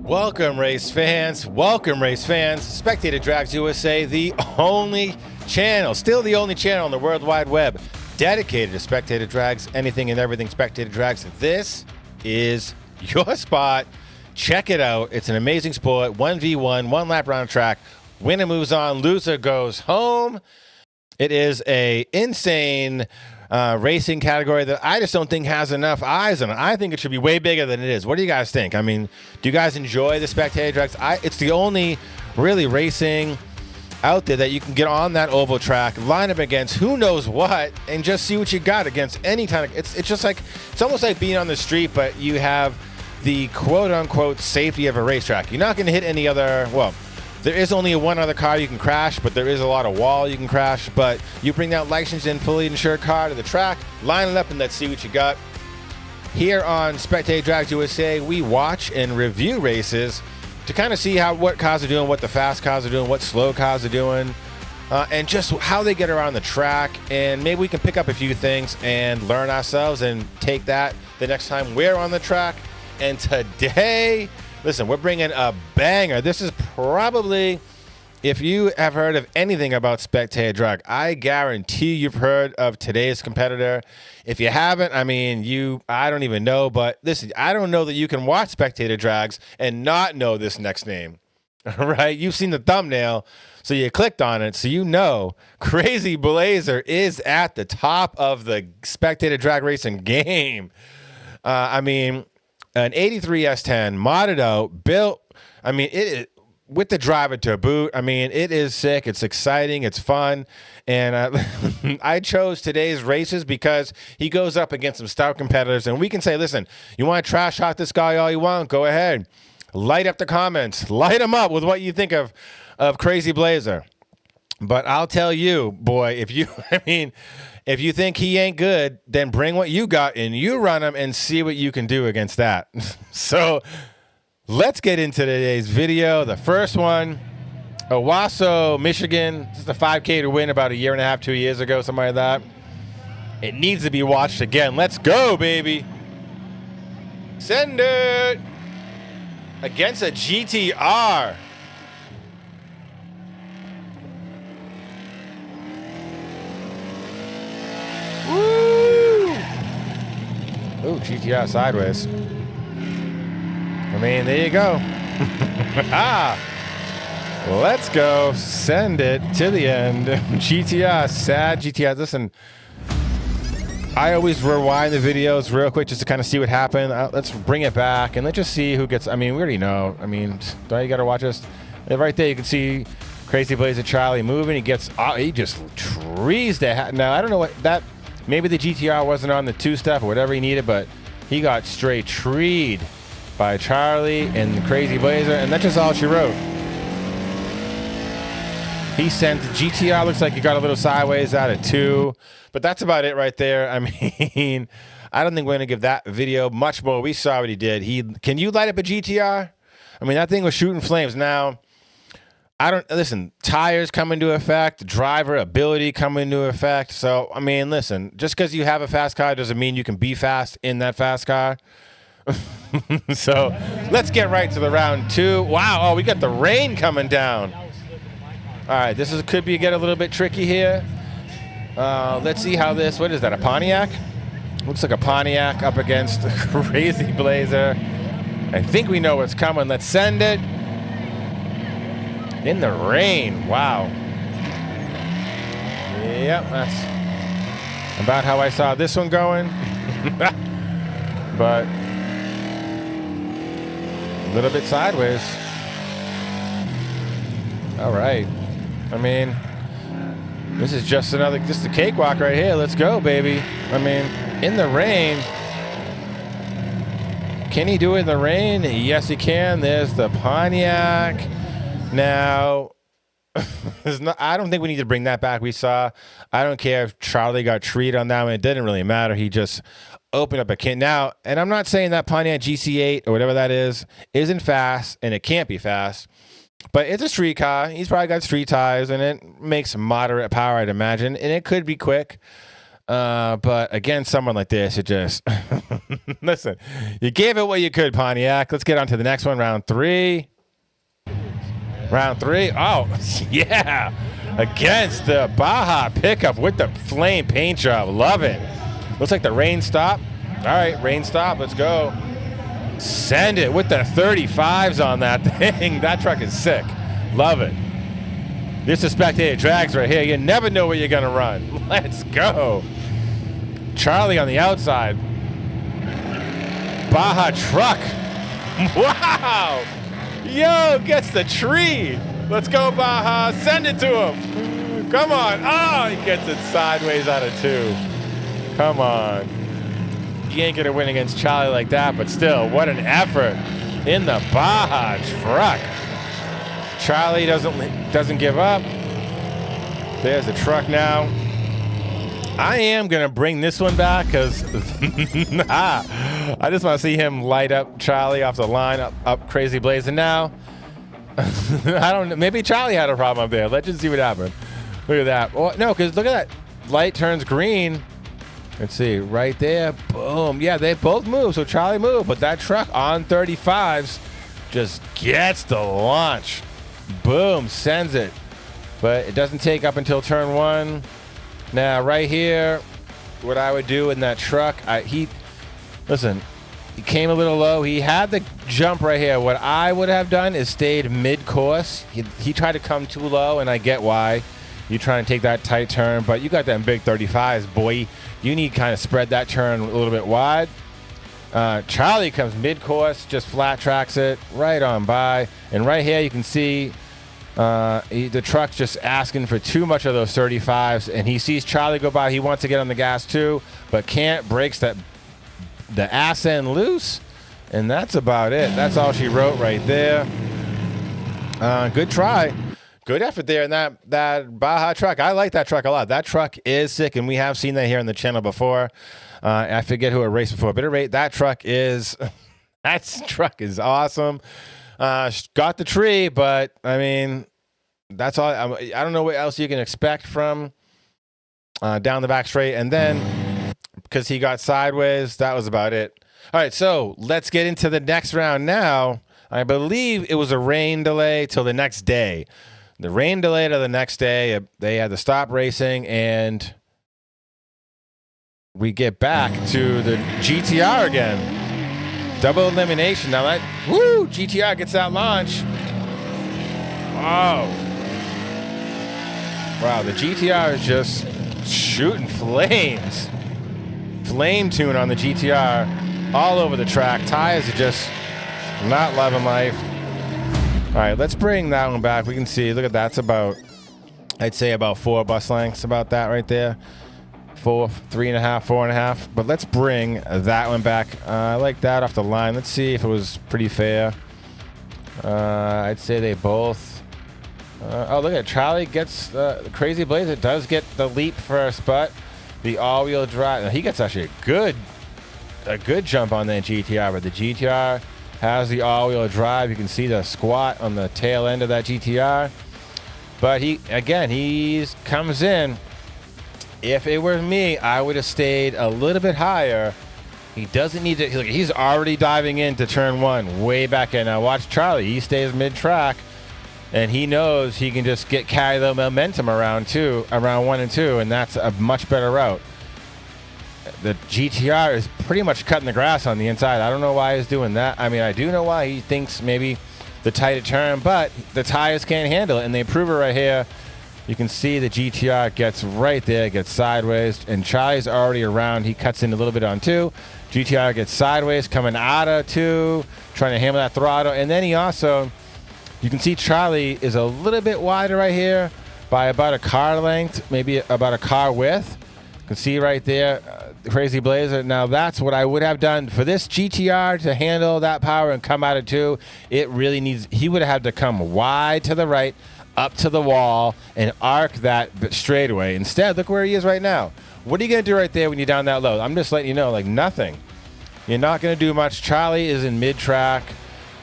Welcome, race fans. Welcome, race fans. Spectator Drags USA, the only channel, still the only channel on the World Wide Web dedicated to Spectator Drags, anything and everything Spectator Drags. This is your spot. Check it out. It's an amazing sport. 1v1, one lap around the track. Winner moves on, loser goes home. It is a insane racing category that I just don't think has enough eyes on it. I think it should be way bigger than it is. What do you guys think? I mean, do you guys enjoy the Spectator Drags? It's the only really racing out there that you can get on that oval track, line up against who knows what, and just see what you got against any kind of. It's just like, it's almost like being on the street, but you have the quote unquote safety of a racetrack. You're not going to hit any other. Well, there is only one other car you can crash, but there is a lot of wall you can crash. But you bring that licensed and fully insured car to the track, line it up, and let's see what you got. Here on Spectator Drags USA, we watch and review races to kind of see what cars are doing, what the fast cars are doing, what slow cars are doing, and just how they get around the track. And maybe we can pick up a few things and learn ourselves and take that the next time we're on the track. And today, listen, we're bringing a banger. This is probably, if you have heard of anything about Spectator Drag, I guarantee you've heard of today's competitor. If you haven't, I mean, I don't even know, but listen, I don't know that you can watch Spectator Drags and not know this next name, all right? You've seen the thumbnail, so you clicked on it, so you know Crazy Blazer is at the top of the Spectator Drag racing game. I mean, an 83 S10, modded out, built, I mean, it is, with the driver to boot. I mean, it is sick. It's exciting. It's fun. And I chose today's races because he goes up against some stout competitors. And we can say, listen, you want to trash talk this guy all you want? Go ahead. Light up the comments. Light him up with what you think of Crazy Blazer. But I'll tell you, boy, if you think he ain't good, then bring what you got and you run him and see what you can do against that. So let's get into today's video. The first one, Owasso, Michigan. This is the 5K to win about a year and a half, 2 years ago, something like that. It needs to be watched again. Let's go, baby. Send it. Against a GTR. Woo! Ooh, GTR sideways. I mean, there you go. Let's go. Send it to the end. GTR, sad GTR. Listen, I always rewind the videos real quick just to kind of see what happened. Let's bring it back and let's just see who gets. I mean, we already know. I mean, don't you got to watch this? Right there, you can see Crazy Blazer Charlie moving. He just trees the. Now, I don't know what that. Maybe the GTR wasn't on the two-step or whatever he needed, but he got straight treed by Charlie and Crazy Blazer, and that's just all she wrote. He sent GTR, looks like he got a little sideways out of 2, but that's about it right there. I mean, I don't think we're going to give that video much more. We saw what he did. Can you light up a GTR? I mean, that thing was shooting flames. Now, listen, tires come into effect, driver ability come into effect. So, I mean, listen, just because you have a fast car doesn't mean you can be fast in that fast car. So, let's get right to the round 2. Wow, oh, we got the rain coming down. All right, could get a little bit tricky here. Let's see how what is that, a Pontiac? Looks like a Pontiac up against Crazy Blazer. I think we know what's coming. Let's send it. In the rain, wow. Yep, that's about how I saw this one going. But a little bit sideways. All right. I mean, this is just a cakewalk right here. Let's go, baby. I mean, in the rain. Can he do it in the rain? Yes, he can. There's the Pontiac. Now, I don't think we need to bring that back. I don't care if Charlie got treated on that one. It didn't really matter. He just opened up a can. Now, and I'm not saying that Pontiac GC8 or whatever that isn't fast, and it can't be fast. But it's a street car. He's probably got street tires, and it makes moderate power, I'd imagine. And it could be quick. But against someone like this, it just listen. You gave it what you could, Pontiac. Let's get on to the next one, round three. Round three. Oh, yeah. Against the Baja pickup with the flame paint job. Love it. Looks like the rain stop. All right, rain stop. Let's go. Send it with the 35s on that thing. That truck is sick. Love it. This is Spectator Drags right here. You never know where you're going to run. Let's go. Charlie on the outside. Baja truck. Wow. Yo, gets the tree. Let's go, Baja. Send it to him. Come on. Oh, he gets it sideways out of two. Come on. You ain't going to win against Charlie like that, but still, what an effort in the Baja truck. Charlie doesn't give up. There's the truck now. I am going to bring this one back because I just want to see him light up Charlie off the line, up Crazy Blazer now. I don't know. Maybe Charlie had a problem up there. Let's just see what happened. Look at that. Oh, no, because look at that. Light turns green. Let's see. Right there. Boom. Yeah, they both move. So Charlie moved. But that truck on 35s just gets the launch. Boom. Sends it. But it doesn't take up until turn one. Now, right here, what I would do in that truck, listen, he came a little low. He had the jump right here. What I would have done is stayed mid-course. He tried to come too low, and I get why. You trying to take that tight turn, but you got them big 35s, boy. You need to kind of spread that turn a little bit wide. Charlie comes mid-course, just flat tracks it right on by. And right here, you can see the truck's just asking for too much of those 35s, and he sees Charlie go by. He wants to get on the gas too, but can't. Breaks the ass end loose, and that's about it. That's all she wrote right there. Good try. Good effort there in that Baja truck. I like that truck a lot. That truck is sick, and we have seen that here on the channel before. I forget who it raced before, but at rate, that truck is awesome. Got the tree, but I mean, that's all. I don't know what else you can expect from down the back straight. And then because he got sideways, that was about it. All right, so let's get into the next round now. I believe it was a rain delay till the next day. The rain delay to the next day, they had to stop racing, and we get back to the GTR again. Double elimination. Now that, GTR gets that launch. Oh. Wow, the GTR is just shooting flames. Flame tune on the GTR all over the track. Tires are just not loving life. All right, let's bring that one back. We can see, look at that. It's about, I'd say about 4 bus lengths, about that right there. 4, 3.5, 4.5. But let's bring that one back. I like that off the line. Let's see if it was pretty fair. I'd say they both. Oh, look at it. Charlie gets the Crazy Blazer. Does get the leap first, but the all-wheel drive. Now, he gets actually a good jump on that GTR, but the GTR has the all-wheel drive. You can see the squat on the tail end of that GTR. But he comes in. If it were me, I would have stayed a little bit higher. He doesn't need to. He's already diving into turn one, way back in. Now watch Charlie. He stays mid-track, and he knows he can just carry the momentum around 1 and 2, and that's a much better route. The GTR is pretty much cutting the grass on the inside. I don't know why he's doing that. I mean, I do know why he thinks maybe the tighter turn, but the tires can't handle it, and they prove it right here. You can see the GTR gets right there, gets sideways, and Charlie's already around. He cuts in a little bit on 2. GTR gets sideways, coming out of 2, trying to hammer that throttle. And then you can see Charlie is a little bit wider right here by about a car length, maybe about a car width. You can see right there, Crazy Blazer. Now that's what I would have done for this GTR to handle that power and come out of 2. It really needs, he would have had to come wide to the right, up to the wall, and arc that straightaway. Instead, look where he is right now. What are you going to do right there when you're down that low? I'm just letting you know, like nothing. You're not going to do much. Charlie is in mid-track.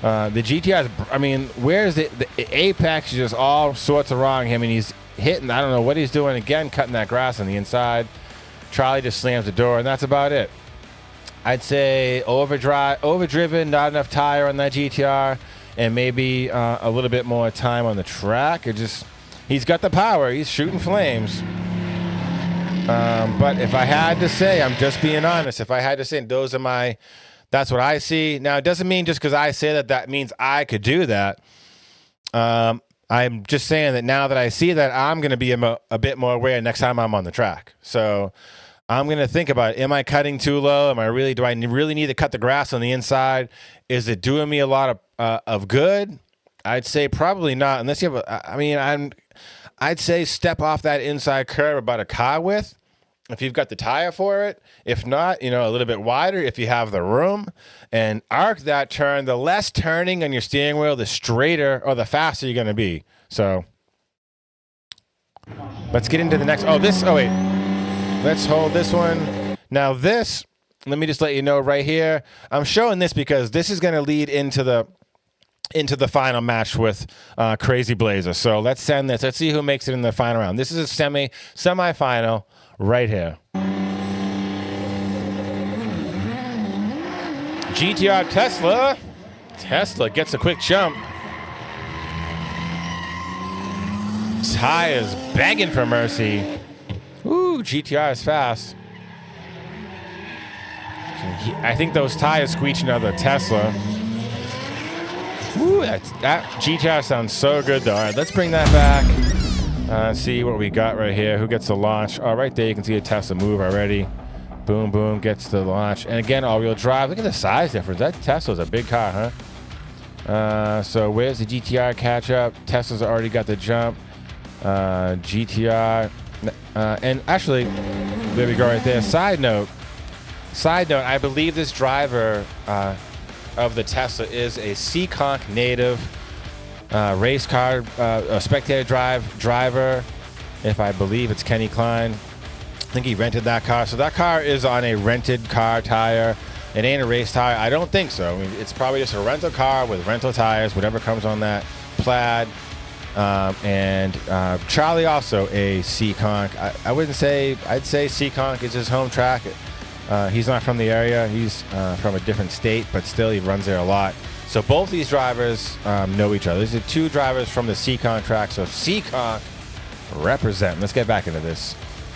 The GTR, I mean, where's the apex is just all sorts of wrong. I mean, he's hitting, I don't know what he's doing. Again, cutting that grass on the inside. Charlie just slams the door, and that's about it. I'd say overdriven, not enough tire on that GTR, and maybe a little bit more time on the track. He's got the power. He's shooting flames. But if I had to say, I'm just being honest. If I had to say, that's what I see. Now, it doesn't mean just because I say that means I could do that. I'm just saying that now that I see that, I'm going to be a bit more aware next time I'm on the track. So I'm going to think about it. Am I cutting too low? Do I really need to cut the grass on the inside? Is it doing me a lot of good? I'd say probably not, unless you have I'd say step off that inside curve about a car width if you've got the tire for it. If not, a little bit wider if you have the room, and arc that turn. The less turning on your steering wheel, the straighter or the faster you're going to be. So let's get into the next. Let's hold this one. Now this, let me just let you know right here, I'm showing this because this is going to lead into the final match with Crazy Blazer. So let's send this. Let's see who makes it in the final round. This is a semi-final right here. GTR Tesla. Tesla gets a quick jump. Tires begging for mercy. Ooh, GTR is fast. I think those tires squeeching out the Tesla. Ooh, that GTR sounds so good, though. All right, let's bring that back. See what we got right here. Who gets the launch? Oh, right there, you can see a Tesla move already. Boom, boom, gets the launch. And again, all-wheel drive. Look at the size difference. That Tesla's a big car, huh? So where's the GTR catch-up? Tesla's already got the jump. GTR. And actually, there we go right there. Side note, I believe this driver of the Tesla is a Seekonk native race car, a Spectator driver. If I believe it's Kenny Klein. I think he rented that car. So that car is on a rented car tire. It ain't a race tire. I don't think so. I mean, it's probably just a rental car with rental tires, whatever comes on that Plaid. And Charlie also a Seekonk. I'd say Seekonk is his home track. He's not from the area. He's from a different state, but still he runs there a lot. So both these drivers know each other. These are two drivers from the Seekonk track. So Seekonk represent. Let's get back into this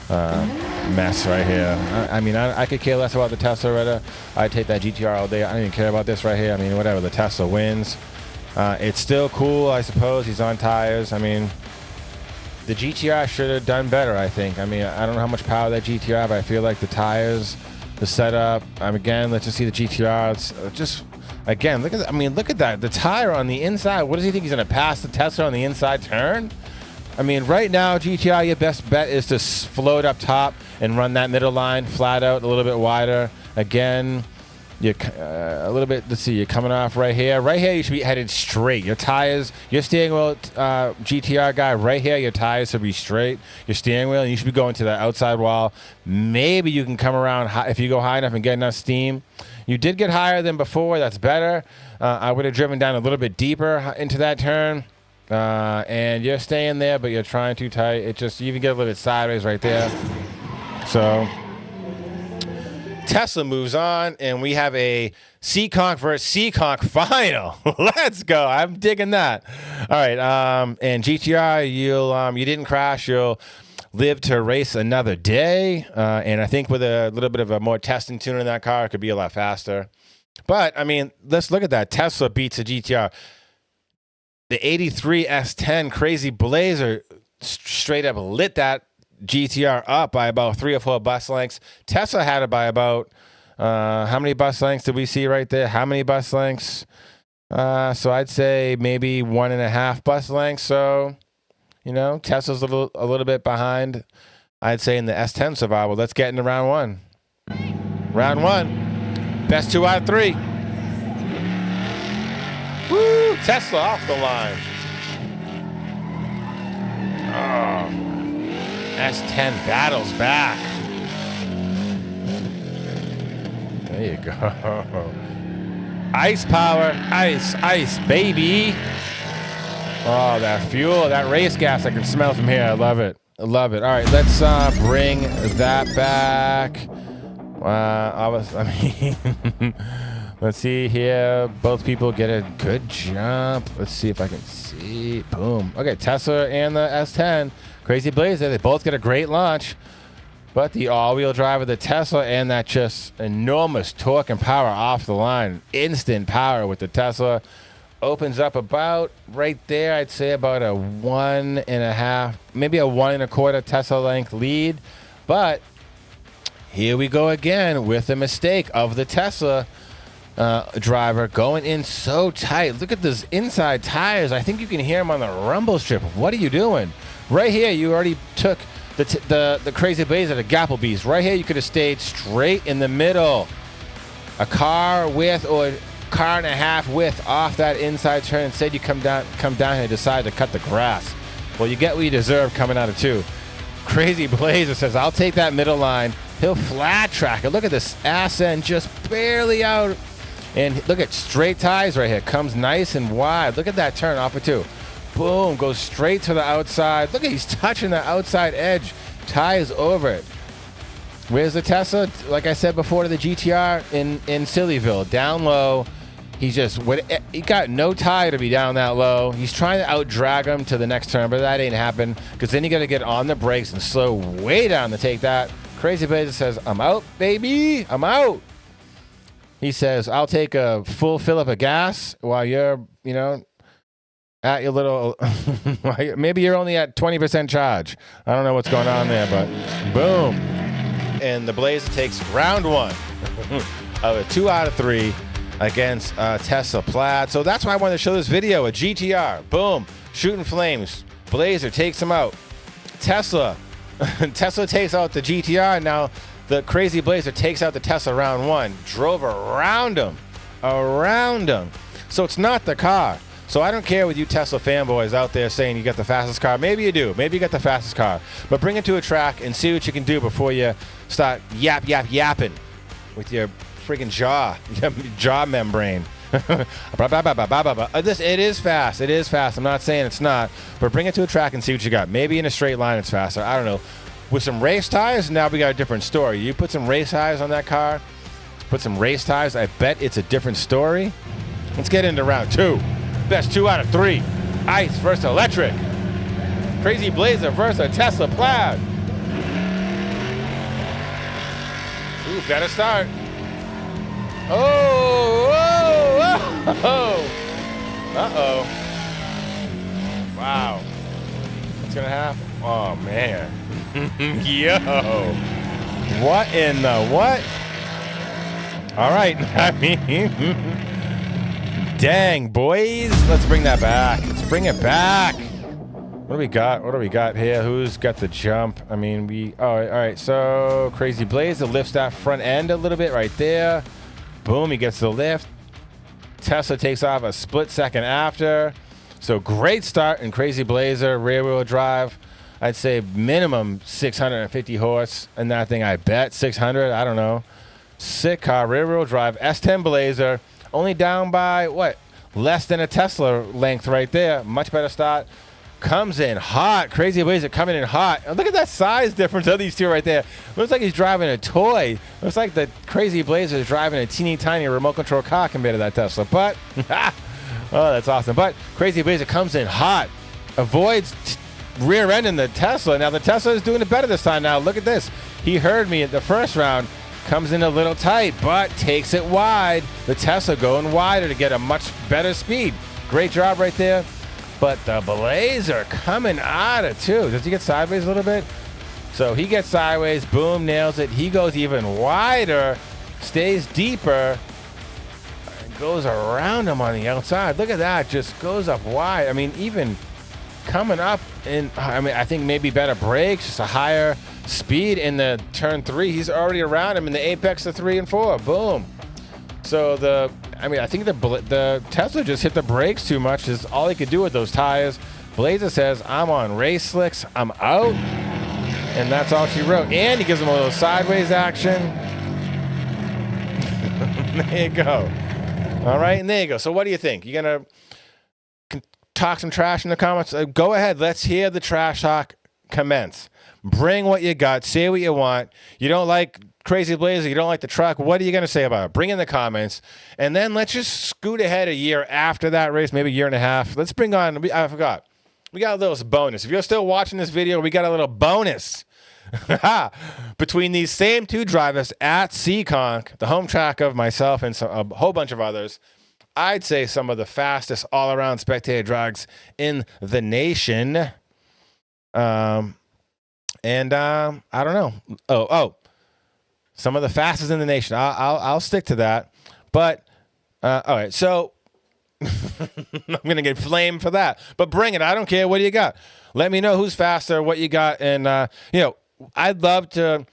mess right here. I could care less about the Tesla right. I'd take that GTR all day. I don't even care about this right here. Whatever. The Tesla wins. It's still cool, I suppose. He's on tires. The GTR should have done better, I think. I don't know how much power that GTR, but I feel like the tires, the setup. Again, let's just see the GTR. It's just, again, look at that. Look at that. The tire on the inside. What does he think? He's going to pass the Tesla on the inside turn? Right now, GTR, your best bet is to float up top and run that middle line flat out, a little bit wider. Again, you're a little bit, let's see, you're coming off right here. Right here, you should be headed straight. Your tires, your steering wheel, GTR guy, right here, your tires should be straight. Your steering wheel, and you should be going to the outside wall. Maybe you can come around if you go high enough and get enough steam. You did get higher than before. That's better. I would have driven down a little bit deeper into that turn. And you're staying there, but you're trying too tight. You even get a little bit sideways right there. So Tesla moves on, and we have a Seekonk versus Seekonk final. Let's go. I'm digging that. All right. And GTR, you didn't crash. You'll live to race another day. And I think with a little bit of a more testing tune in that car, it could be a lot faster. But let's look at that. Tesla beats a GTR. The 83 S10 Crazy Blazer straight up lit that GTR up by about 3 or 4 bus lengths. Tesla had it by about, how many bus lengths did we see right there? How many bus lengths? So I'd say maybe 1.5 bus lengths. So, Tesla's a little bit behind, I'd say, in the S10 survival. Let's get into round one. Round one. Best 2 out of 3. Woo! Tesla off the line. Oh. S10 battles back. There you go. Ice power. Ice, baby. Oh, that fuel, that race gas I can smell from here. I love it. Love it. All right, let's bring that back. Let's see here. Both people get a good jump. Let's see if I can see. Boom. Okay, Tesla and the S10. Crazy Blazer. They both get a great launch. But the all-wheel drive of the Tesla and that just enormous torque and power off the line. Instant power with the Tesla. Opens up about right there. I'd say about a 1.5, maybe a 1.25 Tesla length lead. But here we go again with the mistake of the Tesla driver going in so tight. Look at those inside tires. I think you can hear them on the rumble strip. What are you doing? Right here, you already took the Crazy Blazer to Gapplebee's. Right here, you could have stayed straight in the middle. A car width or car and a half width off that inside turn. Instead, you come down here and decide to cut the grass. Well, you get what you deserve coming out of 2. Crazy Blazer says, I'll take that middle line. He'll flat track it. Look at this ass end just barely out. And look at straight tires right here. Comes nice and wide. Look at that turn off of 2. Boom, goes straight to the outside. Look at, he's touching the outside edge. Tires over it. Where's the Tesla? Like I said before, to the GTR in Sillyville. Down low. He got no tire to be down that low. He's trying to out-drag him to the next turn, but that ain't happen. Because then you got to get on the brakes and slow way down to take that. Crazy Blazer says, I'm out, baby. I'm out. He says, I'll take a full fill up of gas while you're, at your little, maybe you're only at 20% charge. I don't know what's going on there, but boom. And the Blazer takes round 1 of a 2 out of 3 against Tesla Plaid. So that's why I wanted to show this video. A GTR, boom, shooting flames. Blazer takes him out. Tesla takes out the GTR. Now the Crazy Blazer takes out the Tesla round 1. Drove around him. So it's not the car. So I don't care with you Tesla fanboys out there saying you got the fastest car. Maybe you do. Maybe you got the fastest car. But bring it to a track and see what you can do before you start yapping with your freaking jaw membrane. It is fast. It is fast. I'm not saying it's not. But bring it to a track and see what you got. Maybe in a straight line it's faster. I don't know. With some race tires, now we got a different story. You put some race tires on that car, I bet it's a different story. Let's get into round 2. Best 2 out of 3. Ice versus electric. Crazy Blazer versus Tesla Plaid. Ooh, better start. Oh. Uh-oh. Wow. What's going to happen? Oh, man. Yo. What in the what? All right. I mean, dang, boys. Let's bring that back. Let's bring it back. What do we got? What do we got here? Who's got the jump? I mean, all right. So Crazy Blazer lifts that front end a little bit right there. Boom, he gets the lift. Tesla takes off a split second after. So great start in Crazy Blazer, rear wheel drive. I'd say minimum 650 horse in that thing. I bet 600. I don't know. Sick car, rear wheel drive, S10 Blazer. Only down by what? Less than a Tesla length right there. Much better start. Comes in hot. Crazy Blazer coming in hot. And look at that size difference of these two right there. Looks like he's driving a toy. Looks like the Crazy Blazer is driving a teeny tiny remote control car compared to that Tesla. But, oh, that's awesome. But Crazy Blazer comes in hot. Avoids rear ending the Tesla. Now the Tesla is doing it better this time. Now look at this. He heard me at the first round. Comes in a little tight, but takes it wide. The Tesla going wider to get a much better speed. Great job right there. But the Blazer coming out of too. Does he get sideways a little bit? So he gets sideways, boom, nails it. He goes even wider, stays deeper, and goes around him on the outside. Look at that, just goes up wide. I mean, even coming up in, I think maybe better brakes, just a higher speed in the turn 3. He's already around him in the apex of 3 and 4. Boom. So I think the Tesla just hit the brakes too much. Is all he could do with those tires. Blazer says, I'm on race slicks. I'm out. And that's all she wrote. And he gives him a little sideways action. There you go. All right, and there you go. So what do you think? You going to talk some trash in the comments? Go ahead. Let's hear the trash talk. commence. Bring what you got. Say what you want. You don't like Crazy Blazer. You don't like the truck. What are you going to say about it? Bring in the comments. And then let's just scoot ahead a year after that race, maybe a year and a half. Let's bring on, I forgot. We got a little bonus. If you're still watching this video, we got a little bonus between these same two drivers at Seekonk, the home track of myself and a whole bunch of others. I'd say some of the fastest all-around spectator drags in the nation. I don't know. Some of the fastest in the nation. I'll stick to that. But all right, so I'm gonna get flamed for that. But bring it. I don't care. What do you got? Let me know who's faster, what you got, and I'd love to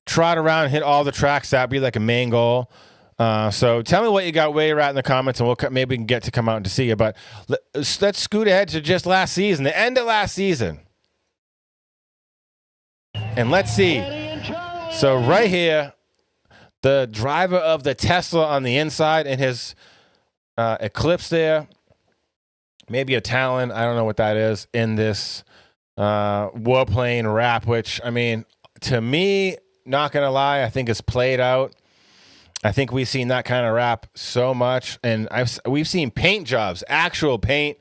trot around and hit all the tracks. That'd be like a main goal. So tell me what you got, where you're at in the comments, and maybe we can get to come out and to see you. But let's scoot ahead to just last season, the end of last season. And let's see. So right here, the driver of the Tesla on the inside and his Eclipse there. Maybe a Talon. I don't know what that is in this warplane wrap, which, I mean, to me, not going to lie, I think is played out. I think we've seen that kind of wrap so much. And we've seen paint jobs, actual paint.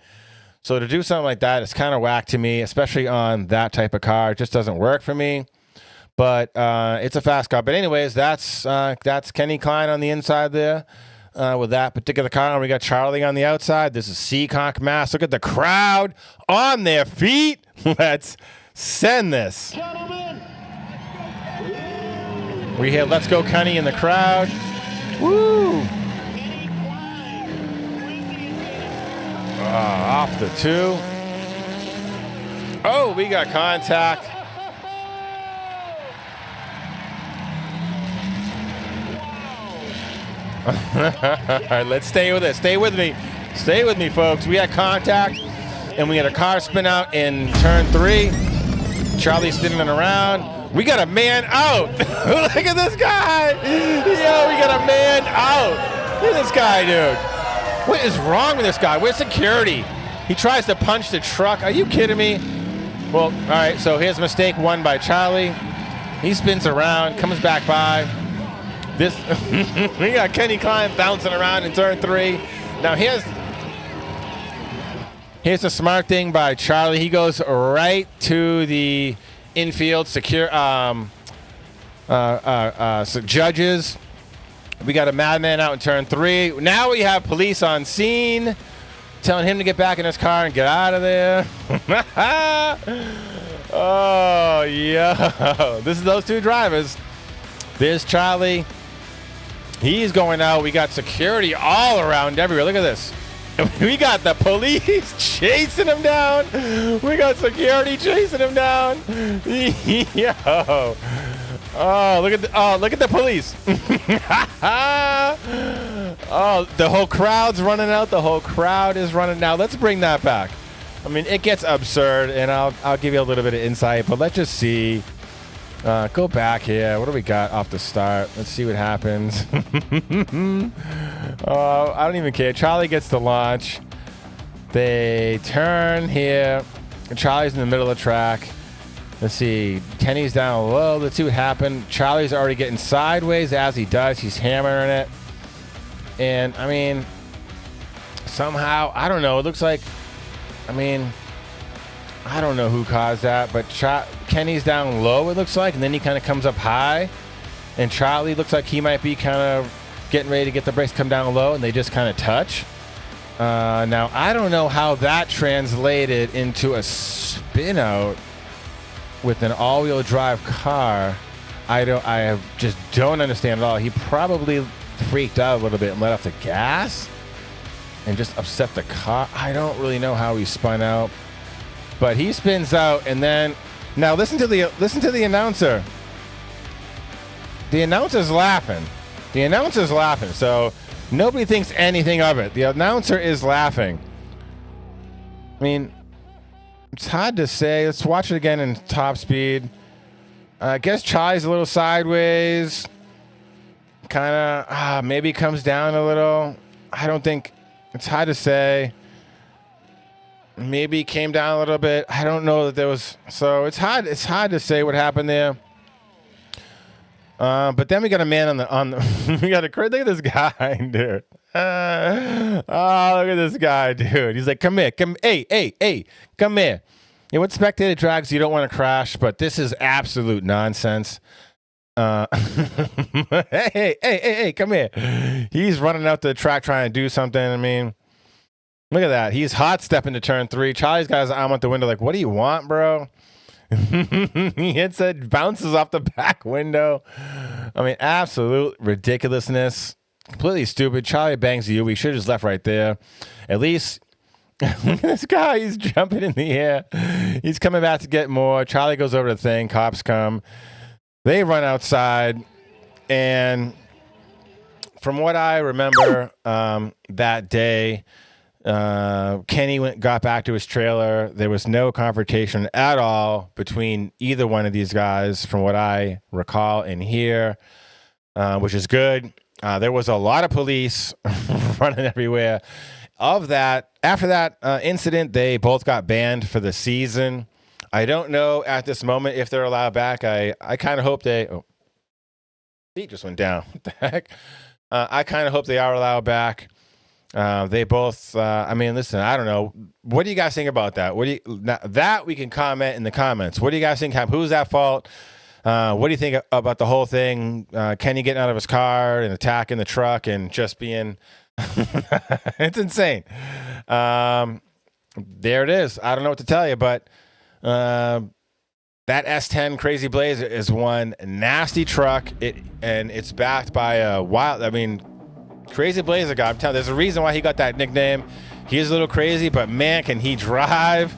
So to do something like that, it's kind of whack to me, especially on that type of car. It just doesn't work for me. But it's a fast car. But anyways, that's Kenny Klein on the inside there with that particular car. And we got Charlie on the outside. This is Seekonk, Mass. Look at the crowd on their feet. Let's send this. We have Let's Go Kenny in the crowd. Woo! Off the 2. Oh, we got contact. All right, let's stay with it. Stay with me. Stay with me, folks. We had contact, and we had a car spin out in turn 3. Charlie spinning it around. We got a man out. Look at this guy. Yo, we got a man out. Look at this guy, dude. What is wrong with this guy? Where's security? He tries to punch the truck. Are you kidding me? Well, all right, so here's a mistake won by Charlie. He spins around, comes back by. This we got Kenny Klein bouncing around in turn 3. Now here's a smart thing by Charlie. He goes right to the infield secure so judges. We got a madman out in turn 3. Now we have police on scene telling him to get back in his car and get out of there. Oh, yo. This is those two drivers. There's Charlie. He's going out. We got security all around everywhere. Look at this. We got the police chasing him down. We got security chasing him down. Yo. Oh, look at the police. Oh, the whole crowd's running out. The whole crowd is running now. Let's bring that back. I mean, it gets absurd, and I'll give you a little bit of insight, but let's just see. Go back here. What do we got off the start? Let's see what happens. I don't even care. Charlie gets the launch. They turn here. Charlie's in the middle of the track. Let's see. Kenny's down low. Let's see what happened. Charlie's already getting sideways as he does. He's hammering it. And, I mean, somehow, I don't know. It looks like, I mean, I don't know who caused that, but Kenny's down low, it looks like, and then he kind of comes up high. And Charlie looks like he might be kind of getting ready to get the brakes come down low, and they just kind of touch. Now, I don't know how that translated into a spin out with an all-wheel drive car. I just don't understand at all. He probably freaked out a little bit and let off the gas and just upset the car. I don't really know how he spun out, but he spins out, and then now listen to the announcer. The announcer's laughing. The announcer's laughing. So nobody thinks anything of it. The announcer is laughing. I mean, it's hard to say. Let's watch it again in top speed. I guess Charlie's a little sideways. Kind of maybe comes down a little. I don't think. It's hard to say. maybe came down a little bit. I don't know that there was. So it's hard to say what happened there. But then we got a man on the we got a look at this guy, dude. Oh, look at this guy, dude. He's like, come here, hey, come here. Yeah, what Spectator drags you don't want to crash, but this is absolute nonsense. Hey, come here. He's running out the track trying to do something. I mean, look at that. He's hot stepping to turn 3. Charlie's got his arm out the window like, what do you want, bro? He hits it, bounces off the back window. I mean, absolute ridiculousness. Completely stupid. Charlie bangs you. We should have just left right there. At least, look at this guy. He's jumping in the air. He's coming back to get more. Charlie goes over to the thing. Cops come. They run outside. And from what I remember that day, Kenny got back to his trailer. There was no confrontation at all between either one of these guys, from what I recall and hear, which is good. There was a lot of police running everywhere. After that incident, they both got banned for the season. I don't know at this moment if they're allowed back. I kind of hope they. Oh, seat just went down. What the heck? I kind of hope they are allowed back. They both. I mean, listen. I don't know. What do you guys think about that? That we can comment in the comments. What do you guys think? Who's at fault? What do you think about the whole thing? Kenny getting out of his car and attacking the truck and just being. It's insane. There it is. I don't know what to tell you, but that S10 Crazy Blazer is one nasty truck. It's backed by a wild. I mean, Crazy Blazer guy. I'm telling you, there's a reason why he got that nickname. He's a little crazy, but man, can he drive?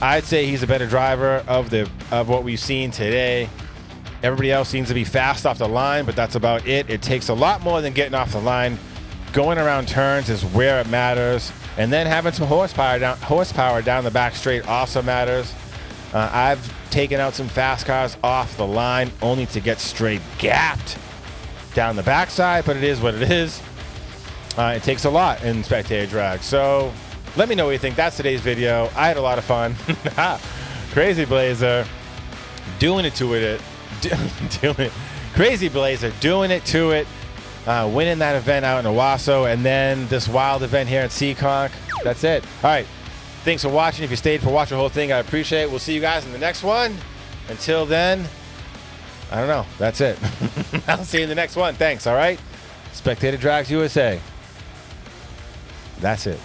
I'd say he's a better driver of what we've seen today. Everybody else seems to be fast off the line, but that's about it. It takes a lot more than getting off the line. Going around turns is where it matters. And then having some horsepower down the back straight also matters. I've taken out some fast cars off the line only to get straight gapped down the backside, but it is what it is. It takes a lot in Spectator drag. So let me know what you think. That's today's video. I had a lot of fun. Crazy Blazer doing it to it. Crazy Blazer doing it to it. Winning that event out in Owasso, and then this wild event here at Seekonk. That's it. All right. Thanks for watching. If you stayed for watch the whole thing, I appreciate it. We'll see you guys in the next one. Until then, I don't know. That's it. I'll see you in the next one. Thanks. All right. Spectator Drags USA. That's it.